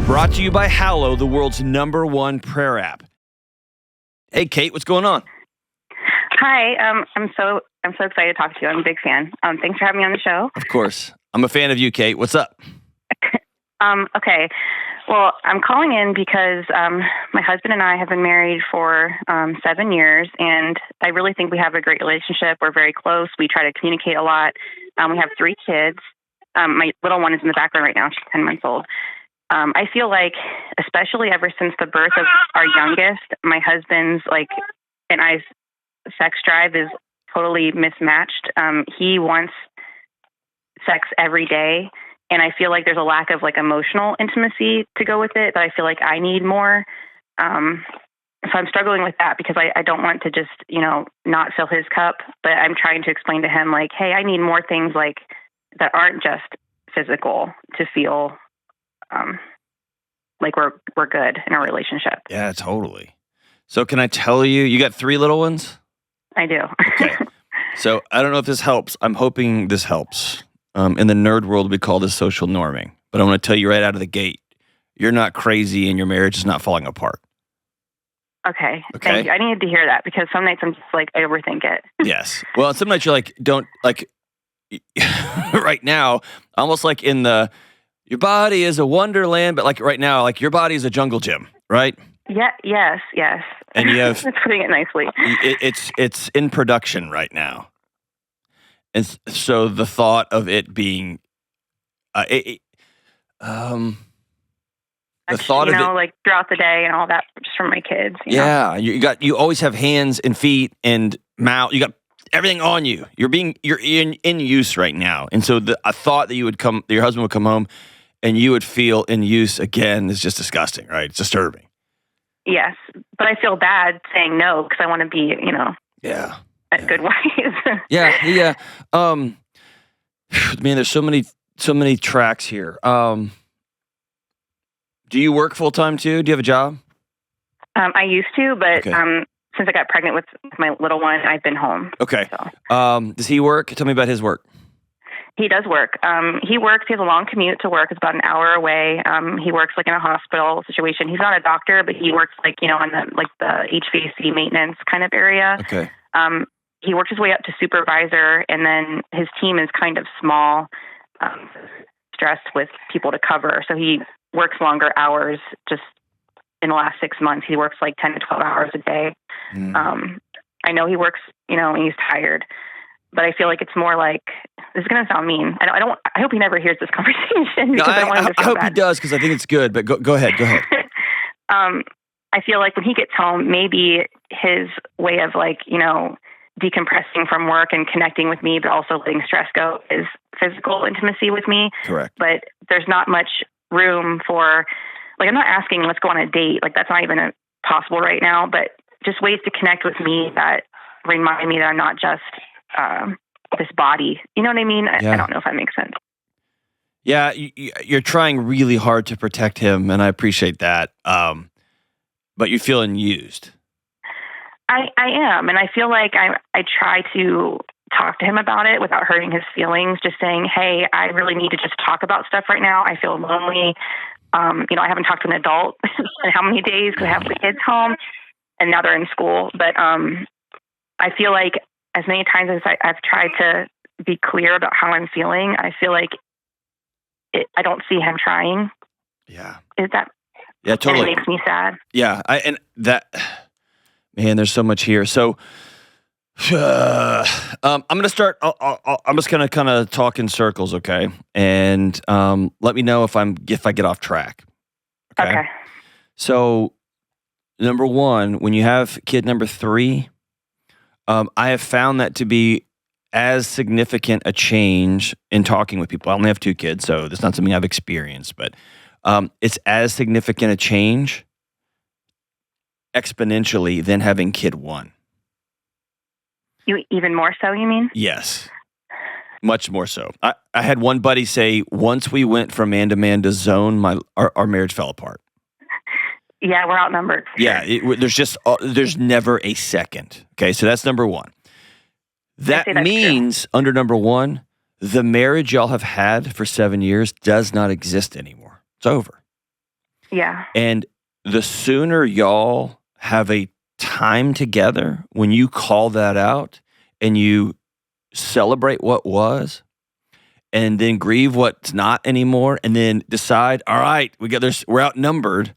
Brought to you by Hallow, the world's #1 prayer app. Hey, Kate, what's going on? Hi, I'm so excited to talk to you. I'm a big fan. Thanks for having me on the show. Of course. I'm a fan of you, Kate. What's up? Okay. Well, I'm calling in because my husband and I have been married for 7 years, and I really think we have a great relationship. We're very close. We try to communicate a lot. We have 3 kids. My little one is in the background right now. She's 10 months old. I feel like, especially ever since the birth of our youngest, my husband's and I's sex drive is totally mismatched. He wants sex every day, and I feel like there's a lack of emotional intimacy to go with it that I feel like I need more. So I'm struggling with that because I don't want to just, not fill his cup, but I'm trying to explain to him hey, I need more things that aren't just physical to feel like we're good in our relationship. Yeah, totally. So can I tell you got 3 little ones? I do. Okay. So I don't know if this helps. I'm hoping this helps. In the nerd world, we call this social norming. But I want to tell you right out of the gate, you're not crazy and your marriage is not falling apart. Okay. Thank you. I needed to hear that because some nights I'm just I overthink it. Yes. Well, some nights you're don't right now, almost in your body is a wonderland, but right now, your body is a jungle gym, right? Yeah. Yes. And you have that's putting it nicely. It's in production right now, and so the thought of it being, the thought of it, throughout the day and all that, just from my kids. Yeah, you always have hands and feet and mouth. You got everything on you. You're in use right now, and so a thought that your husband would come home, and you would feel in use again is just disgusting, right? It's disturbing. Yes, but I feel bad saying no because I want to be, a good wife. Yeah. Man, there's so many tracks here. Do you work full time too? Do you have a job? I used to, but okay. Since I got pregnant with my little one, I've been home. Okay. So. Does he work? Tell me about his work. He does work. He has a long commute to work. It's about an hour away. He works in a hospital situation. He's not a doctor, but he works in the HVAC maintenance kind of area. Okay. He works his way up to supervisor, and then his team is kind of small, stressed with people to cover. So he works longer hours. Just in the last 6 months, he works 10 to 12 hours a day. Mm. I know he works, and he's tired. But I feel it's more this is going to sound mean. I hope he never hears this conversation. No, I hope bad. He does because I think it's good. But go ahead. I feel when he gets home, maybe his way of decompressing from work and connecting with me, but also letting stress go, is physical intimacy with me. Correct. But there's not much room for I'm not asking let's go on a date. That's not even possible right now. But just ways to connect with me that remind me that I'm not just this body. You know what I mean? Yeah. I don't know if that makes sense. Yeah, you're trying really hard to protect him, and I appreciate that. But you're feeling used. I am, and I feel I try to talk to him about it without hurting his feelings, just saying, hey, I really need to just talk about stuff right now. I feel lonely. I haven't talked to an adult in how many days because I have the kids home, and now they're in school. But I feel as many times as I've tried to be clear about how I'm feeling, I feel I don't see him trying. Yeah. Is that? Yeah, totally. It makes me sad. Yeah, man, there's so much here. So I'm going to start. I'm just going to kind of talk in circles, okay? And let me know if I get off track. Okay. So, number 1, when you have kid number 3. I have found that to be as significant a change in talking with people. I only have 2 kids, so that's not something I've experienced, but it's as significant a change exponentially than having kid 1. You even more so, you mean? Yes, much more so. I had one buddy say, once we went from man-to-man to zone, our marriage fell apart. Yeah, we're outnumbered. Yeah, there's never a second. Okay, so that's number 1. That means true. Under number 1, the marriage y'all have had for 7 years does not exist anymore. It's over. Yeah. And the sooner y'all have a time together when you call that out and you celebrate what was and then grieve what's not anymore and then decide, all right, we're outnumbered,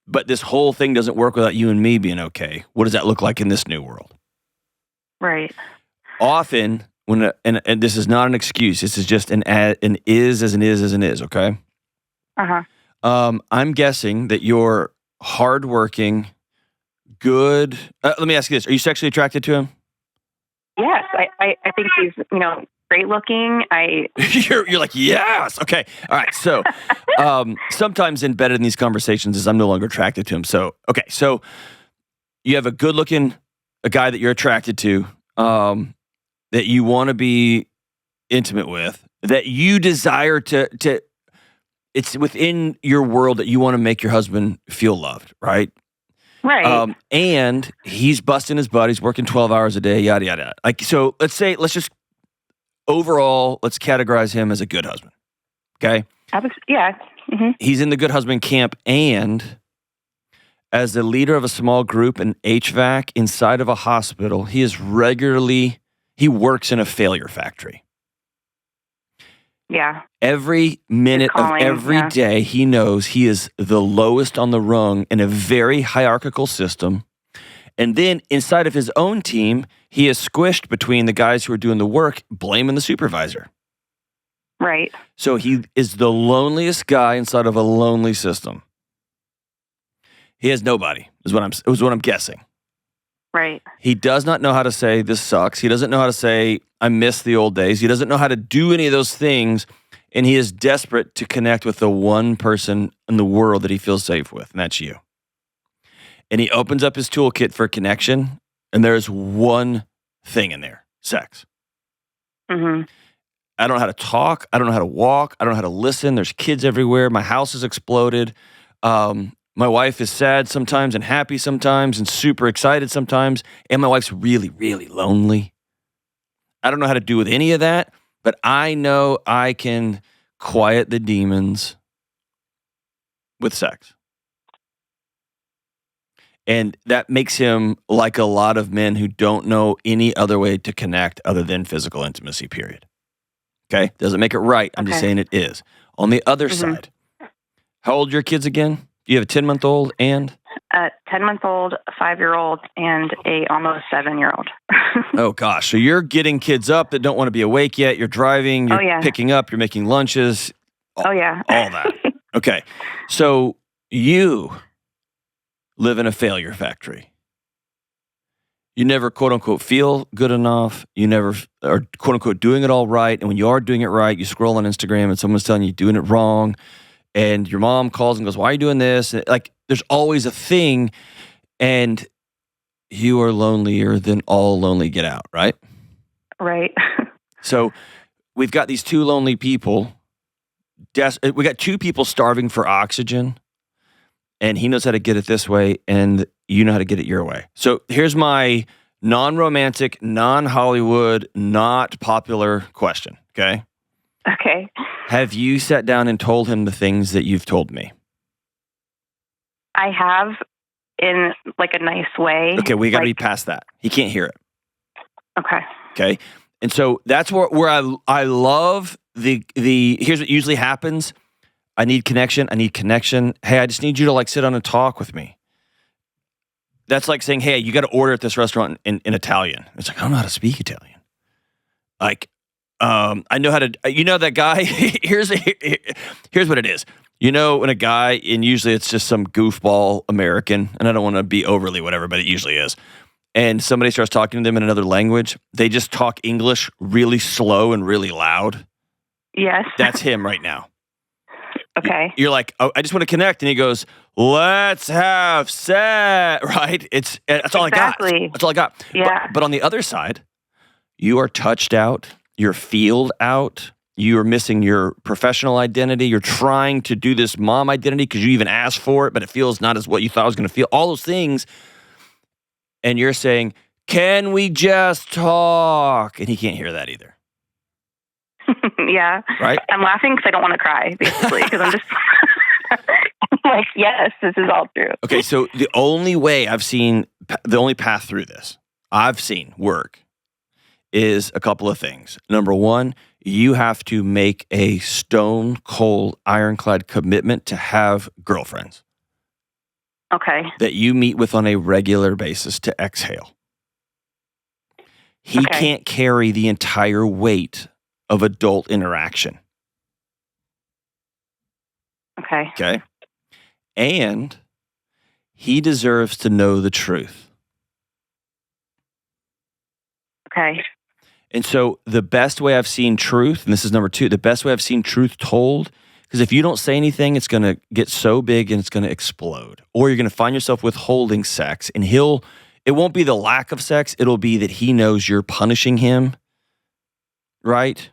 but this whole thing doesn't work without you and me being okay. What does that look like in this new world? Right. Often, and this is not an excuse, this is just an is as an is, okay? Uh-huh. I'm guessing that you're hardworking, good. Let me ask you this: are you sexually attracted to him? Yes, I think he's great looking. You're like, yes, okay, all right. So sometimes embedded in these conversations is I'm no longer attracted to him. So okay, so you have a guy that you're attracted to, that you want to be intimate with, that you desire to. It's within your world that you want to make your husband feel loved, right? Right. And he's busting his butt. He's working 12 hours a day, yada, yada. Like, so let's just categorize him as a good husband. Okay? Yeah. Mm-hmm. He's in the good husband camp, and as the leader of a small group in HVAC inside of a hospital, he works in a failure factory. Yeah. Every minute of every day, he knows he is the lowest on the rung in a very hierarchical system. And then inside of his own team, he is squished between the guys who are doing the work, blaming the supervisor. Right. So he is the loneliest guy inside of a lonely system. He has nobody, is what I'm guessing. Right. He does not know how to say, this sucks. He doesn't know how to say, I miss the old days. He doesn't know how to do any of those things. And he is desperate to connect with the one person in the world that he feels safe with, and that's you. And he opens up his toolkit for connection, and there's one thing in there: sex. Mm-hmm. I don't know how to talk. I don't know how to walk. I don't know how to listen. There's kids everywhere. My house is exploded. My wife is sad sometimes and happy sometimes and super excited sometimes. And my wife's really, really lonely. I don't know how to do with any of that, but I know I can quiet the demons with sex. And that makes him like a lot of men who don't know any other way to connect other than physical intimacy, period. Okay? Doesn't make it right. I'm just saying it is. On the other side, how old are your kids again? You have a 10-month-old and? 10-month-old, a 5-year-old, and a almost 7-year-old. Oh, gosh. So you're getting kids up that don't want to be awake yet. You're driving. You're picking up. You're making lunches. All that. Okay. So you live in a failure factory. You never, quote unquote, feel good enough. You never are, quote unquote, doing it all right. And when you are doing it right, you scroll on Instagram and someone's telling you you're doing it wrong. And your mom calls and goes, why are you doing this? And like, there's always a thing. And you are lonelier than all lonely get out, right? Right. So we've got these two lonely people. We got two people starving for oxygen. And he knows how to get it this way, and you know how to get it your way. So here's my non-romantic, non-Hollywood, not popular question, okay? Okay. Have you sat down and told him the things that you've told me? I have, in like a nice way. Okay, we got to be past that. He can't hear it. Okay. And so that's where I love the here's what usually happens. I need connection. Hey, I just need you to like sit down and talk with me. That's like saying, hey, you got to order at this restaurant in Italian. It's like, I don't know how to speak Italian. Like, I know how to, that guy, here's what it is. You know, when a guy, and usually it's just some goofball American, and I don't want to be overly whatever, but it usually is. And somebody starts talking to them in another language. They just talk English really slow and really loud. Yes. That's him right now. Okay. You're like, oh, I just want to connect. And he goes, let's have sex, right? That's all I got. That's all I got. Yeah. But on the other side, you are touched out. You're feeled out. You're missing your professional identity. You're trying to do this mom identity because you even asked for it, but it feels not as what you thought it was going to feel. All those things. And you're saying, can we just talk? And he can't hear that either. Yeah. Right? I'm laughing because I don't want to cry, basically, because I'm just... like, yes, this is all true. Okay, so the only path through this I've seen work is a couple of things. Number one, you have to make a stone cold, ironclad commitment to have girlfriends. Okay. That you meet with on a regular basis to exhale. He can't carry the entire weight of adult interaction. Okay. Okay. And he deserves to know the truth. Okay. And so the best way I've seen truth, and this is number two, the best way I've seen truth told, because if you don't say anything, it's going to get so big and it's going to explode. Or you're going to find yourself withholding sex, and it won't be the lack of sex, it'll be that he knows you're punishing him, right?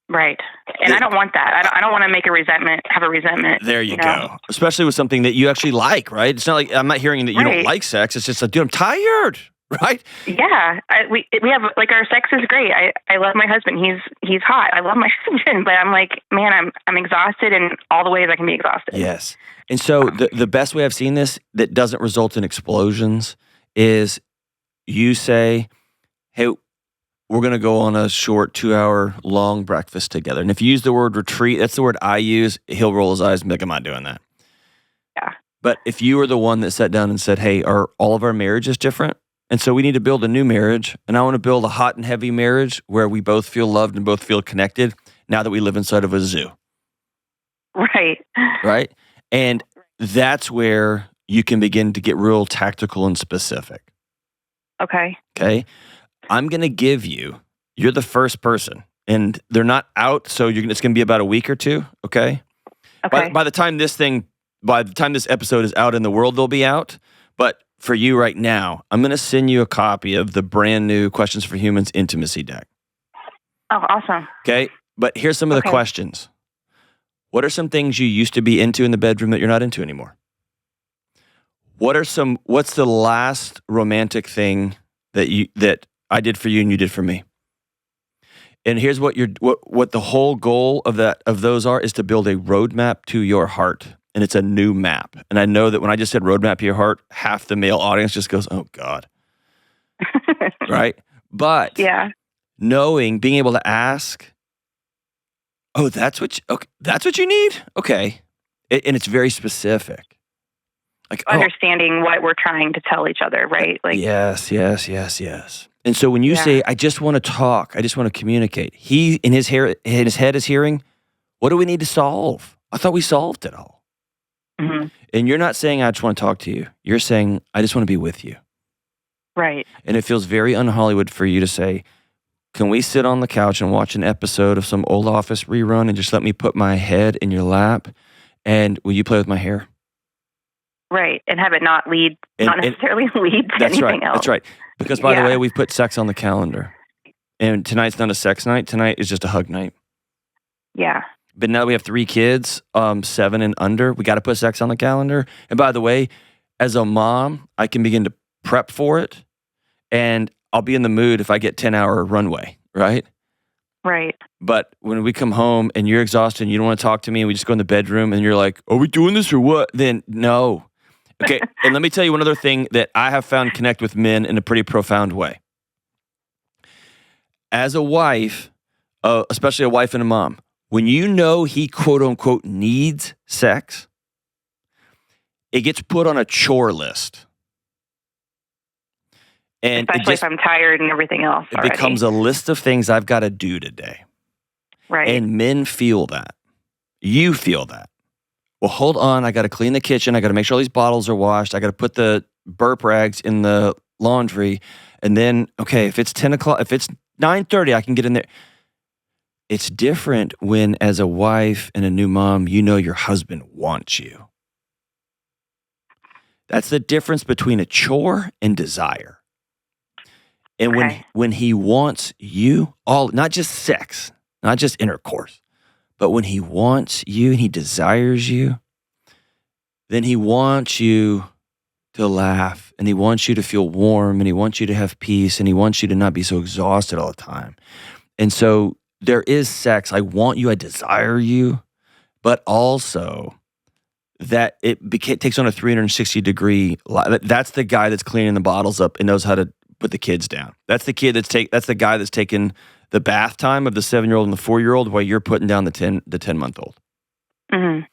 Right. And I don't want that. I don't want to have a resentment. There you go. Especially with something that you actually like, right? It's not like, I'm not hearing that you don't like sex. It's just like, dude, I'm tired, right? Yeah. We have, like, our sex is great. I love my husband. He's hot. I love my husband, but I'm like, man, I'm exhausted in all the ways I can be exhausted. Yes. And so the best way I've seen this that doesn't result in explosions is you say, hey, we're going to go on a short 2-hour long breakfast together. And if you use the word retreat, that's the word I use, he'll roll his eyes and be like, I'm not doing that. Yeah. But if you were the one that sat down and said, hey, are all of our marriages different? And so we need to build a new marriage. And I want to build a hot and heavy marriage where we both feel loved and both feel connected now that we live inside of a zoo. Right. Right? And that's where you can begin to get real tactical and specific. Okay. Okay? I'm going to give you're the first person, and they're not out, so it's going to be about a week or two, okay? Okay. By the time this episode is out in the world, they'll be out. But for you right now, I'm going to send you a copy of the brand new Questions for Humans intimacy deck. Oh, awesome. Okay? But here's some of the questions. What are some things you used to be into in the bedroom that you're not into anymore? What's the last romantic thing that I did for you and you did for me? And here's what the whole goal of those is to build a roadmap to your heart. And it's a new map. And I know that when I just said roadmap to your heart, half the male audience just goes, oh God. Right? But being able to ask, oh, that's what you need? Okay. And it's very specific. Like understanding what we're trying to tell each other, right? Like yes. And so when you say, I just want to talk, I just want to communicate, he in his head is hearing, what do we need to solve? I thought we solved it all. Mm-hmm. And you're not saying, I just want to talk to you. You're saying, I just want to be with you. Right. And it feels very un-Hollywood for you to say, can we sit on the couch and watch an episode of some old Office rerun and just let me put my head in your lap? And will you play with my hair? Right. And have it not necessarily lead to anything else. That's right. Because by the way, we've put sex on the calendar. And tonight's not a sex night. Tonight is just a hug night. Yeah. But now we have 3 kids, 7 and under. We got to put sex on the calendar. And by the way, as a mom, I can begin to prep for it. And I'll be in the mood if I get 10-hour runway, right? Right. But when we come home and you're exhausted and you don't want to talk to me and we just go in the bedroom and you're like, are we doing this or what? Then no. Okay. And let me tell you one other thing that I have found connect with men in a pretty profound way. As a wife, especially a wife and a mom, when you know he quote unquote needs sex, it gets put on a chore list. And especially if I'm tired and everything else. It becomes a list of things I've got to do today. Right. And men feel that. You feel that. Well, hold on. I got to clean the kitchen. I got to make sure all these bottles are washed. I got to put the burp rags in the laundry. And then, okay, if it's 10 o'clock, if it's 9:30, I can get in there. It's different when, as a wife and a new mom, you know your husband wants you. That's the difference between a chore and desire. And when he wants you, not just sex, not just intercourse, but when he wants you and he desires you, then he wants you to laugh and he wants you to feel warm and he wants you to have peace and he wants you to not be so exhausted all the time. And so there is sex. I want you, I desire you, but also that takes on a 360-degree. That's the guy that's cleaning the bottles up and knows how to put the kids down. That's the guy that's taking the bath time of the 7-year-old and the 4-year-old while you're putting down the 10-month-old. Mm-hmm.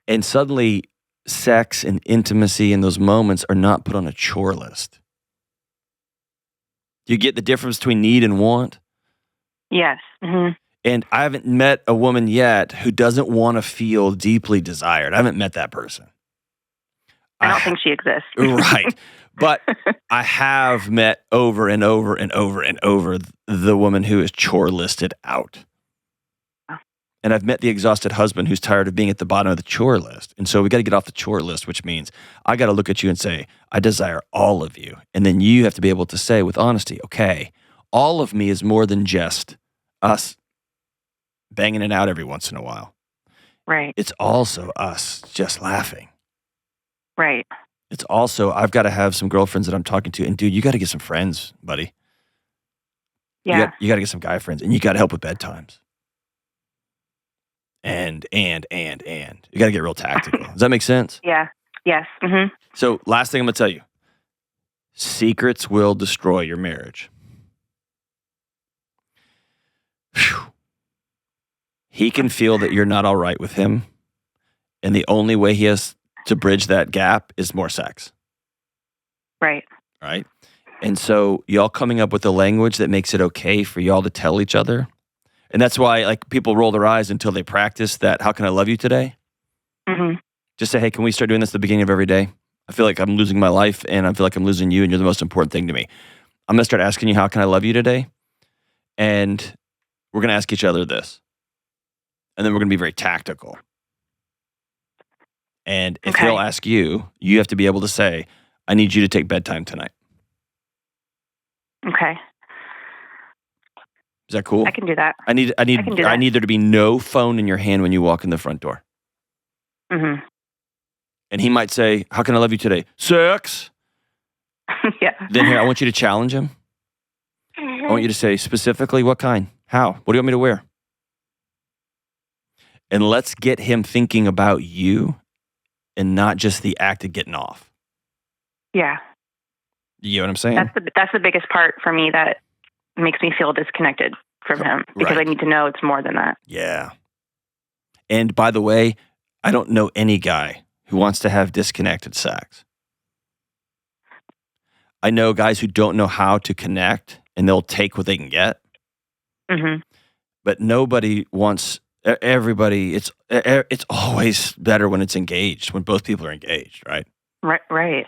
And suddenly, sex and intimacy in those moments are not put on a chore list. Do you get the difference between need and want? Yes. Mm-hmm. And I haven't met a woman yet who doesn't want to feel deeply desired. I haven't met that person. I don't think she exists. Right. But I have met over and over and over and over the woman who is chore listed out. Oh. And I've met the exhausted husband who's tired of being at the bottom of the chore list. And so we got to get off the chore list, which means I got to look at you and say, I desire all of you. And then you have to be able to say with honesty, okay, all of me is more than just us banging it out every once in a while. Right. It's also us just laughing. Right. It's also, I've got to have some girlfriends that I'm talking to. And dude, you got to get some friends, buddy. Yeah. You got to get some guy friends. And you got to help with bedtimes. And. You got to get real tactical. Does that make sense? Yeah. Yes. Mm-hmm. So last thing I'm going to tell you. Secrets will destroy your marriage. Whew. He can feel that you're not all right with him. And the only way he has to bridge that gap is more sex. Right. Right? And so y'all coming up with a language that makes it okay for y'all to tell each other. And that's why like people roll their eyes until they practice that, how can I love you today? Mm-hmm. Just say, hey, can we start doing this at the beginning of every day? I feel like I'm losing my life and I feel like I'm losing you and you're the most important thing to me. I'm going to start asking you, how can I love you today? And we're going to ask each other this. And then we're going to be very tactical. And if he'll ask you, you have to be able to say, I need you to take bedtime tonight. Okay. Is that cool? I can do that. I need there to be no phone in your hand when you walk in the front door. Mm-hmm. And he might say, how can I love you today? Sex. Yeah. Then here, I want you to challenge him. I want you to say specifically what kind, how, what do you want me to wear? And let's get him thinking about you and not just the act of getting off. Yeah. You know what I'm saying? That's the biggest part for me that makes me feel disconnected from him because right. I need to know it's more than that. Yeah. And by the way, I don't know any guy who wants to have disconnected sex. I know guys who don't know how to connect and they'll take what they can get. Mm-hmm. But nobody wants... Everybody, it's always better when it's engaged, when both people are engaged, right? Right.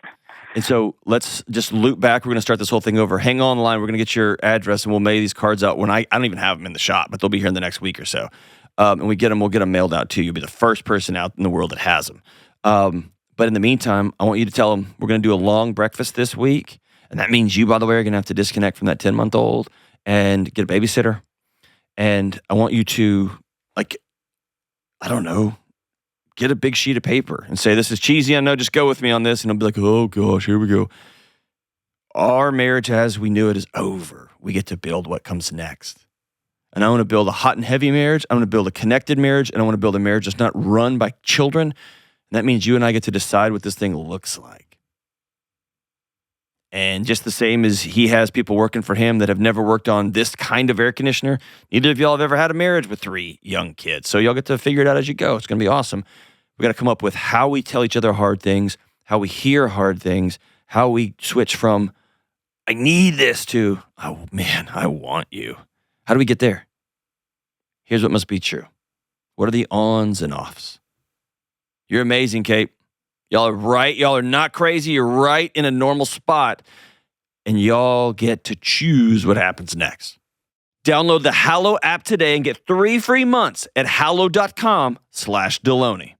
And so let's just loop back. We're going to start this whole thing over. Hang on the line. We're going to get your address and we'll mail these cards out. When I don't even have them in the shop, but they'll be here in the next week or so. And we'll get them mailed out to you. You'll be the first person out in the world that has them. But in the meantime, I want you to tell them we're going to do a long breakfast this week. And that means you, by the way, are going to have to disconnect from that 10-month-old and get a babysitter. And I want you to... I don't know, get a big sheet of paper and say, this is cheesy, I know, just go with me on this. And I'll be like, oh gosh, here we go. Our marriage as we knew it is over. We get to build what comes next. And I want to build a hot and heavy marriage. I want to build a connected marriage. And I want to build a marriage that's not run by children. And that means you and I get to decide what this thing looks like. And just the same as he has people working for him that have never worked on this kind of air conditioner, neither of y'all have ever had a marriage with 3 young kids. So y'all get to figure it out as you go. It's going to be awesome. We got to come up with how we tell each other hard things, how we hear hard things, how we switch from, I need this to, oh man, I want you. How do we get there? Here's what must be true. What are the ons and offs? You're amazing, Kate. Y'all are right. Y'all are not crazy. You're right in a normal spot. And y'all get to choose what happens next. Download the Hallow app today and get 3 free months at hallow.com/Delony.